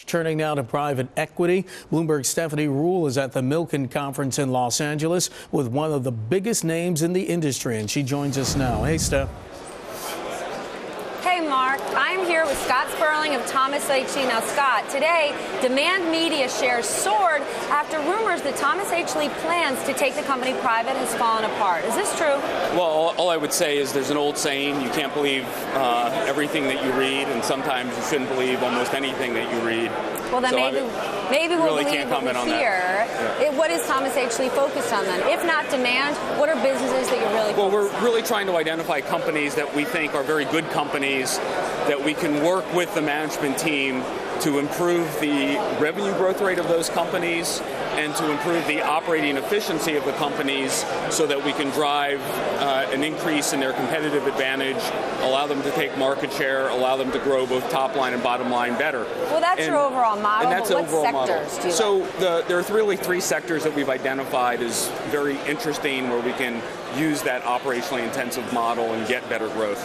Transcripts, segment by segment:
Turning now to private equity, Bloomberg's Stephanie Ruhle is at the Milken Conference in Los Angeles with one of the biggest names in the industry, and she joins us now. Hey, Steph. Hey, Mark. I'm here with Scott Sperling of Thomas H. Lee. Now, Scott, today, Demand Media shares soared after rumors that Thomas H. Lee plans to take the company private has fallen apart. Is this true? Well, all I would say is there's an old saying, you can't believe everything that you read, and sometimes you shouldn't believe almost anything that you read. Well, then maybe we'll really believe what we hear. Yeah. What is Thomas H. Lee focused on then? If not demand, what are businesses that you're really focused on? Well, we're really trying to identify companies that we think are very good companies that we can work with the management team to improve the revenue growth rate of those companies and to improve the operating efficiency of the companies so that we can drive an increase in their competitive advantage, allow them to take market share, allow them to grow both top line and bottom line better. Well, that's your overall model, and that's but what model. sectors do you So like? there are really three sectors that we've identified as very interesting where we can use that operationally intensive model and get better growth.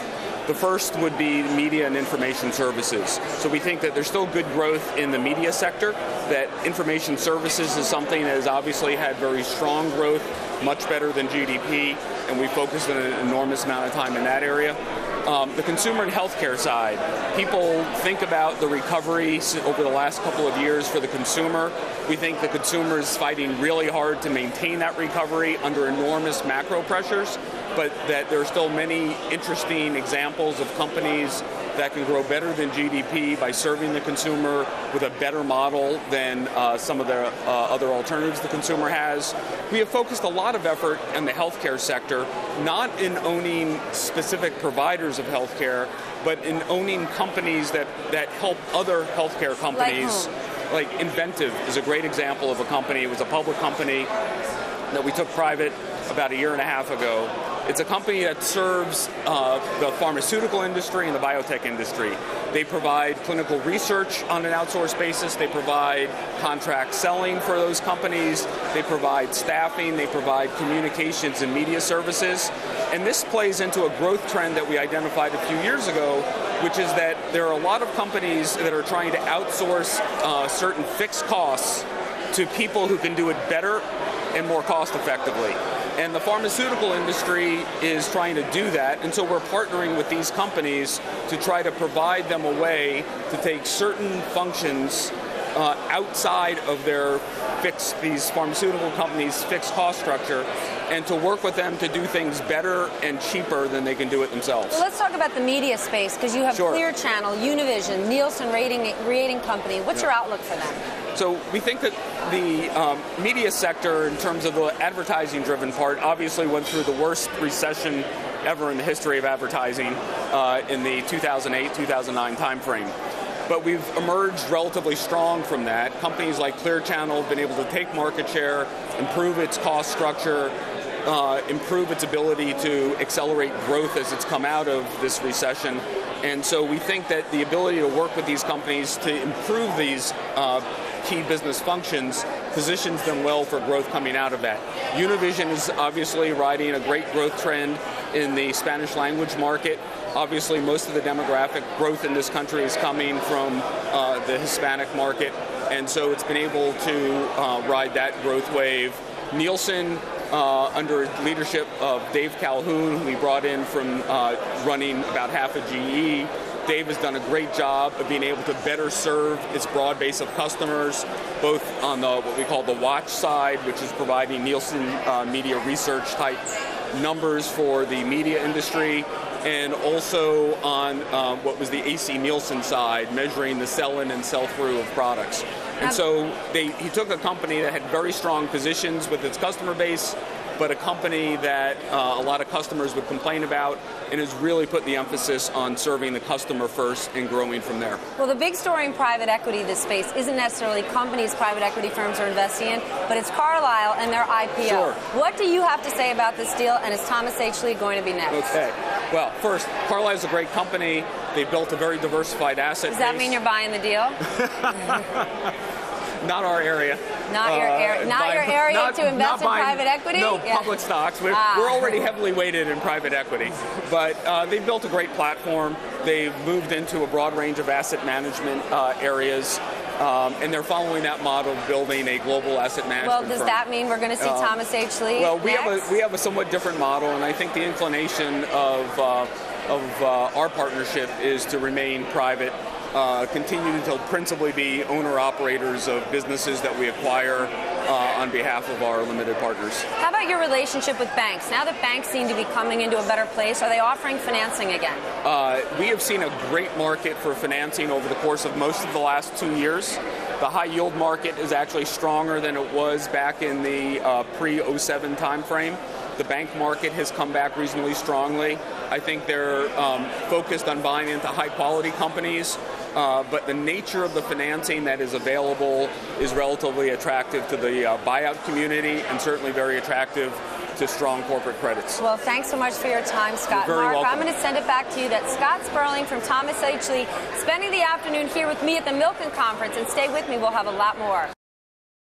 The first would be media and information services. So we think that there's still good growth in the media sector, that information services is something that has obviously had very strong growth, much better than GDP, and we focused an enormous amount of time in that area. The consumer and healthcare side, people think about the recovery over the last couple of years for the consumer. We think the consumer is fighting really hard to maintain that recovery under enormous macro pressures, but that there are still many interesting examples of companies that can grow better than GDP by serving the consumer with a better model than some of the other alternatives the consumer has. We have focused a lot of effort in the healthcare sector, not in owning specific providers of healthcare, but in owning companies that help other healthcare companies. Like Inventive is a great example of a company. It was a public company that we took private about a year and a half ago. It's a company that serves the pharmaceutical industry and the biotech industry. They provide clinical research on an outsourced basis. They provide contract selling for those companies. They provide staffing. They provide communications and media services. And this plays into a growth trend that we identified a few years ago, which is that there are a lot of companies that are trying to outsource certain fixed costs to people who can do it better and more cost effectively. And the pharmaceutical industry is trying to do that, and so we're partnering with these companies to try to provide them a way to take certain functions outside of their these pharmaceutical companies' fixed cost structure, and to work with them to do things better and cheaper than they can do it themselves. Well, let's talk about the media space, because you have Clear Channel, Univision, Nielsen rating company. What's your outlook for them? So we think that the media sector, in terms of the advertising-driven part, obviously went through the worst recession ever in the history of advertising in the 2008-2009 timeframe. But we've emerged relatively strong from that. Companies like Clear Channel have been able to take market share, improve its cost structure, improve its ability to accelerate growth as it's come out of this recession. And so we think that the ability to work with these companies to improve these key business functions positions them well for growth coming out of that. Univision is obviously riding a great growth trend in the Spanish language market. Obviously, most of the demographic growth in this country is coming from the Hispanic market, and so it's been able to ride that growth wave. Nielsen, under leadership of Dave Calhoun, who we brought in from running about half of GE, Dave has done a great job of being able to better serve its broad base of customers, both on the what we call the watch side, which is providing Nielsen media research type numbers for the media industry, and also on what was the AC Nielsen side, measuring the sell-in and sell-through of products. And so he took a company that had very strong positions with its customer base, but a company that a lot of customers would complain about, and has really put the emphasis on serving the customer first and growing from there. Well, the big story in private equity this space isn't necessarily companies private equity firms are investing in, but it's Carlyle and their IPO. Sure. What do you have to say about this deal, and is Thomas H. Lee going to be next? Okay. Well, first, Carlyle is a great company. They built a very diversified asset base. Does that mean you're buying the deal? Not our area. Not your area. Not your area to invest in private equity. No, public stocks. We're already heavily weighted in private equity, but they've built a great platform. They've moved into a broad range of asset management areas. And they're following that model of building a global asset management Well, does firm. that mean we're going to see Thomas H. Lee Well, next? we have a somewhat different model, and I think the inclination of our partnership is to remain private, continue to principally be owner-operators of businesses that we acquire on behalf of our limited partners. How about your relationship with banks? Now that banks seem to be coming into a better place, are they offering financing again? We have seen a great market for financing over the course of most of the last 2 years. The high-yield market is actually stronger than it was back in the pre-07 timeframe. The bank market has come back reasonably strongly. I think they're focused on buying into high-quality companies, but the nature of the financing that is available is relatively attractive to the buyout community and certainly very attractive to strong corporate credits. Well, thanks so much for your time, Scott. You're very Mark, welcome. I'm going to send it back to you. That's Scott Sperling from Thomas H. Lee, spending the afternoon here with me at the Milken Conference. And stay with me, we'll have a lot more.